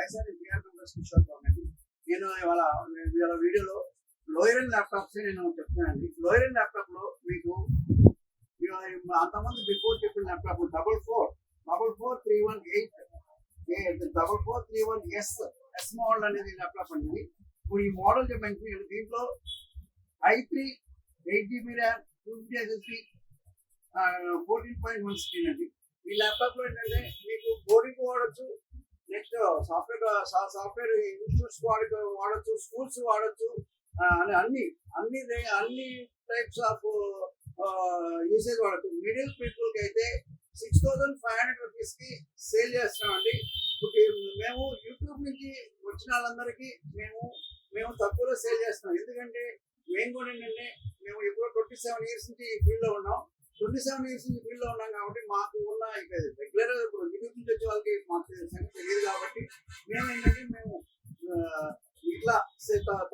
మైసారి BR computers Kishore Babu. నేను ఇవాళ వీడియోలో లోయర్ అండ్ ల్యాప్టాప్స్ నేను చెప్తున్నానండి. లోయర్ అండ్ ల్యాప్టాప్ లో మీకు అంతమంది బిఫోర్ చెప్పిన ల్యాప్టాప్ 44318 మోడల్ అనేది ల్యాప్టాప్ అండి. ఇప్పుడు ఈ మోడల్ చెప్పండి, దీంట్లో i3 8GB RAM 250 SSD 14.1 screen అండి. ఈ ల్యాప్టాప్ లో ఏంటంటే మీకు బోర్డింగ్ వాడచ్చు, నెక్స్ట్ సాఫ్ట్వేర్ ఇన్స్టిట్యూట్స్ వాడచ్చు, స్కూల్స్ వాడచ్చు, అన్ని టైప్స్ ఆఫ్ యూసేజ్ వాడచ్చు. మిడిల్ పీపుల్ కి అయితే 6,500 రూపీస్ కి సేల్ చేస్తున్నామండి. మేము యూట్యూబ్ నుంచి వచ్చిన వాళ్ళందరికీ మేము తక్కువలో సేల్ చేస్తున్నాం. ఎందుకంటే మేము కూడా ఏంటంటే మేము ఎప్పుడో 27 ఇయర్స్ నుంచి ఈ ఫీల్డ్ లో ఉన్నాం. 27 ఇయర్స్ నుంచి ఫీల్డ్ లో ఉన్నాం కాబట్టి మాకు ఉన్న రెగ్యులర్ ఇప్పుడు యూట్యూబ్ నుంచి వచ్చే వాళ్ళకి మాకు సంగతి తెలియదు. కాబట్టి మేము ఇట్లా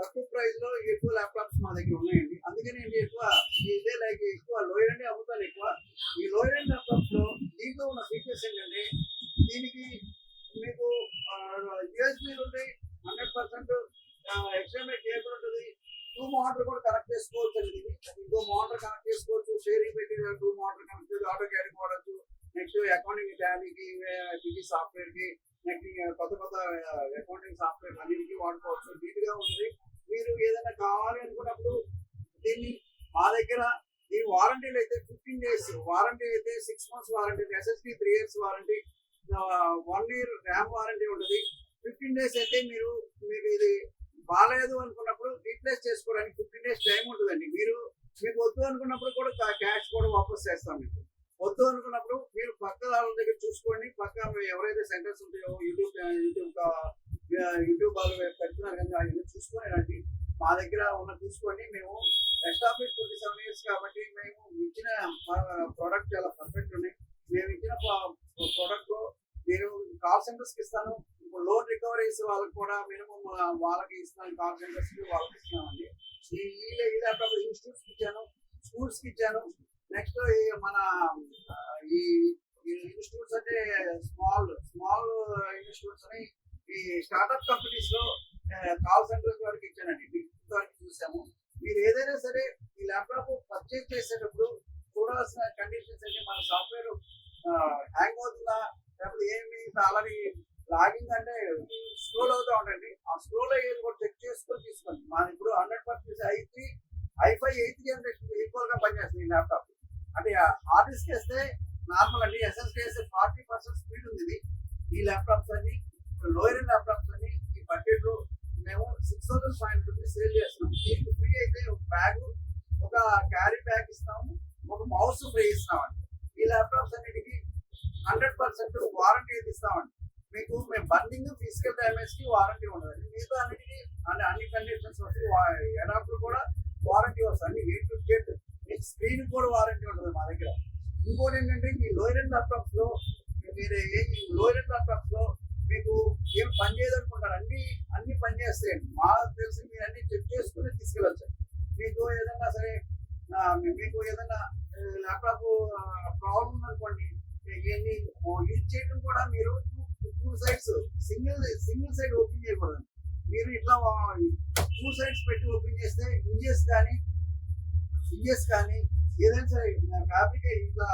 తక్కువ ప్రైస్ లో ఎక్కువ ల్యాప్టాప్స్ మా దగ్గర ఉన్నాయండి. అందుకని ఎక్కువ లోయర్ అండ్ అమ్ముతాను ఎక్కువ. ఈ లోయర్ అండ్ ల్యాప్టాప్స్ లో దీంట్లో ఉన్న ఫీచర్స్ ఏంటంటే దీనికి మీకు యూఎస్బీలు ఉంటాయి, 100% HDMI కేబుల్ ఉంటుంది, 2 మోటార్ కూడా కనెక్ట్ చేసుకోవచ్చు అండి. ఇంకో మోటార్ కనెక్ట్ చేసుకోవచ్చు, షేరింగ్ పెట్టి 2 మోటార్ కనెక్ట్ చేసి ఆటో క్యారింగ్ వాడచ్చు. నెక్స్ట్ అకౌంటింగ్ టాలీకి, టీవీ సాఫ్ట్వేర్ కి, నెక్స్ట్ కొత్త అకౌంటింగ్ సాఫ్ట్వేర్ అన్నిటికీ వాడుకోవచ్చు. నీట్గా ఉంటుంది. మీరు ఏదైనా కావాలి అనుకున్నప్పుడు దీన్ని మా దగ్గర ఈ వారంటీలు అయితే 15 days వారంటీ, అయితే 6 months warranty, SSD 3 years warranty, 1 year RAM warranty ఉంటుంది. 15 days అయితే మీకు ఇది బాగాలేదు అనుకున్నప్పుడు రీప్లేస్ చేసుకోవడానికి 15 days టైం ఉంటుందండి. మీకు వద్దు అనుకున్నప్పుడు కూడా క్యాష్ కూడా వాపస్ చేస్తాం. మీకు వద్దు అనుకున్నప్పుడు మీరు పక్క వాళ్ళ దగ్గర చూసుకోండి. పక్క ఎవరైతే సెంటర్స్ ఉంటాయో యూట్యూబ్ వాళ్ళు పెడుతున్నారు కదా, అవన్నీ చూసుకొని రండి. మా దగ్గర చూసుకోండి. మేము ఎస్టాబ్లిష్ 27 years కాబట్టి మేము ఇచ్చిన ప్రోడక్ట్ చాలా పర్ఫెక్ట్ ఉన్నాయి. మేము ఇచ్చిన ప్రోడక్ట్ నేను కాల్ సెంటర్స్ కి ఇస్తాను. లోన్ రికవరీస్ వాళ్ళకి కూడా మినిమం వాళ్ళకి ఇస్తున్నాను, కాల్ సెంటర్స్ కి వాళ్ళకి ఇస్తున్నామండి. ఈ ల్యాప్టాప్ ఇన్స్టిట్యూట్స్ కి ఇచ్చాను, స్కూల్స్ కి ఇచ్చాను. నెక్స్ట్ మన ఈ ఇన్స్టిట్యూట్స్ అంటే స్మాల్ ఇన్స్టిట్యూట్స్ అని ఈ స్టార్ట్అప్ కంపెనీస్ లో కాల్ సెంటర్స్ వరకు ఇచ్చానండి. వరకు చూసాము. మీరు ఏదైనా సరే ఈ ల్యాప్టాప్ పర్చేజ్ చేసేటప్పుడు చూడాల్సిన కండిషన్స్ అంటే మన సాఫ్ట్వేర్ హ్యాంగ్ అవుతుందా, లేకపోతే ఏమి అలాగే లాగింగ్ అంటే స్క్రోల్ అవుతా ఉండండి. ఆ స్క్రోల్ అయ్యేది కూడా చెక్ చేసుకొని తీసుకోండి. మాది ఇప్పుడు 100% i5 8300 ఈక్వల్ గా పనిచేస్తుంది ఈ ల్యాప్టాప్. అంటే హార్డ్ డిస్క్ వేస్తే నార్మల్ అండి, SSD వేస్తే 40% స్పీడ్ ఉంది. ఈ ల్యాప్టాప్స్ అన్ని లోయర్ ల్యాప్టాప్స్ అన్ని ఈ బడ్జెట్ లో మేము 6,500 రూపీస్ సేల్ చేస్తున్నాం. దీనికి ఫ్రీ అయితే ఒక బ్యాగ్, ఒక క్యారీ బ్యాగ్ ఇస్తాము, ఒక మౌస్ ఫ్రీ ఇస్తామండి. ఈ ల్యాప్టాప్స్ అన్నిటికీ 100% వారంటీ అయితే ఇస్తామండి. మేము బర్నింగ్, ఫిజికల్ డ్యామేజ్ కి వారంటీ ఉండదండి. మిగతా అన్నిటికీ అన్ని కండిషన్స్ వస్తాయి. ఎడాప్టర్ కూడా వారంటీ వస్తుంది. స్క్రీన్ కూడా వారంటీ ఉంటుంది మా దగ్గర. ఇంకోటి ఏంటంటే ఈ లోయర్ అండ్ ల్యాప్టాప్స్ లో మీకు ఏం పని చేయదనుకుంటారు, అన్ని పని చేస్తాయండి. మాకు తెలిసి మీరు అన్ని చెక్ చేసుకుని తీసుకెళ్ళచ్చు. మీకు ఏదైనా సరే మీకు ఏదైనా ల్యాప్టాప్ ప్రాబ్లం ఉందనుకోండి, యూజ్ చేయడం కూడా మీరు 2 sides సింగిల్ సైడ్ ఓపెన్ చేయకూడదు. మీరు ఇట్లా 2 sides పెట్టి ఓపెన్ చేస్తే ఇంజెస్ కానీ ఏదైనా సరే ఫ్యాబ్రిక్ ఇట్లా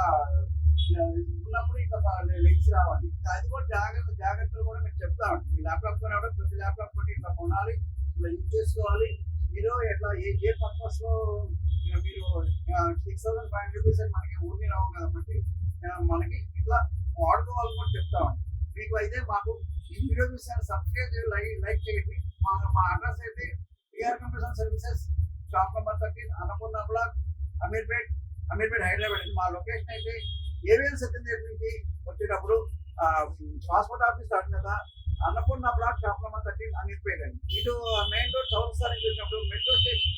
ఉన్నప్పుడు ఇట్లా లెగ్స్ రావాలి. అది కూడా జాగ్రత్తలు కూడా మీకు చెప్తామండి. మీ ల్యాప్టాప్ కొనేవాడు ప్రతి ల్యాప్టాప్ కొట్టి ఇట్లా కొనాలి, ఇట్లా యూజ్ చేసుకోవాలి. మీరు ఎట్లా ఏ పర్పస్ లో మీరు 6,500 రూపీస్ మనకి ఊరి రావు కాబట్టి మనకి ఇట్లా వాడుకోవాలని కూడా చెప్తామండి. మీకు అయితే మాకు ఈ వీడియో చూసాను, సబ్స్క్రైబ్ చేయండి, లైక్ చేయండి. మా అడ్రస్ అయితే BR computer services, shop number 13, Annapurna block, Ameerpet, Hyderabad. మా లొకేషన్ అయితే ఏవిఎన్ సెకండరీ నుంచి వచ్చేటప్పుడు పాస్పోర్ట్ ఆఫీస్ స్టార్ట్ కదా, Annapurna block, shop number 13, Ameerpet అండి. ఇటు మెయిన్ రోడ్ చౌరస్తా నుంచి వచ్చినప్పుడు మెట్రో స్టేషన్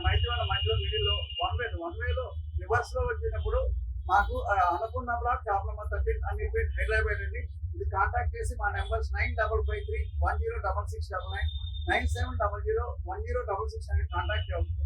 మైత్రివాడ మధ్యలో మిడిల్లో వన్ వేలో రివర్స్ లో వచ్చినప్పుడు మాకు Annapurna block, shop number 13, Ameerpet, Hyderabad అండి. ఇది కాంటాక్ట్ చేసి మా నెంబర్స్ 9553 106699, 9700 1066 అని కాంటాక్ట్ చేయండి.